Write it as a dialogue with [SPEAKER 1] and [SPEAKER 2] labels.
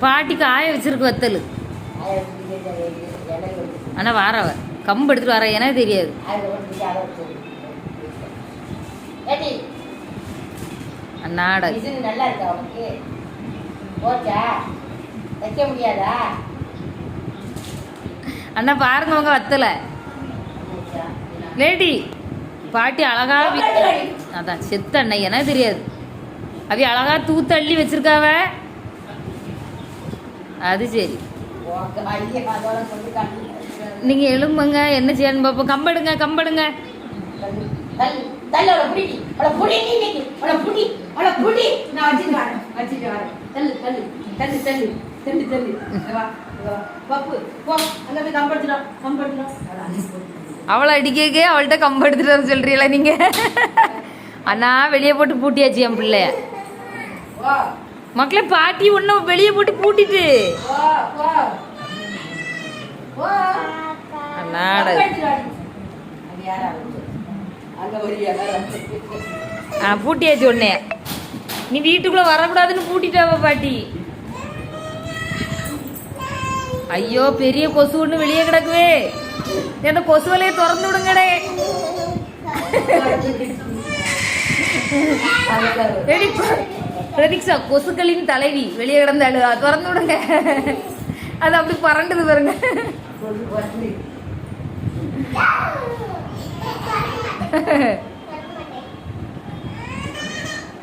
[SPEAKER 1] பாட்டி காய வச்சிருக்கு வத்தல். ஆனால் வாரவ கம்பு எடுத்துட்டு வர எனக்கு தெரியாது. அண்ணாட
[SPEAKER 2] நல்லா இருக்கா உனக்கு? போச்சா வைக்க முடியாதா?
[SPEAKER 1] அண்ணா பாருங்க உங்க வத்தல லேடி பாட்டி அழகா அதான் செத்த அண்ணா எனக்கு தெரியாது. அவி அழகா தூத்தள்ளி வச்சிருக்காவ. அது சரி நீங்க எழும்புங்க என்ன செய்யணும் பாப்போம். கம்பெடுங்க கம்பெடுங்க. அவளை அடிக்க அவள்கிட்ட கம்பு எடுத்துட்டு வர சொல்றீங்களா நீங்க? அண்ணா வெளியே போட்டு பூட்டியாச்சு என் பிள்ளைய. மக்களே பாட்டி ஒன்னும் வெளியே போட்டு பூட்டிட்டு பூட்டியாச்சு ஒன்னே. நீ வீட்டுக்குள்ள வரக்கூடாதுன்னு பூட்டிட்டாவ பாட்டி. ஐயோ பெரிய கொசு ஒண்ணு வெளியே கிடக்குவே. அந்த கொசு வலையை திறந்து விடுங்கடே. பிரதீக்ஷா கொசுக்களின் தலைவி வெளியே கிடந்தாளு திறந்து விடுங்க. அது அப்படி பறண்டுது பாருங்க.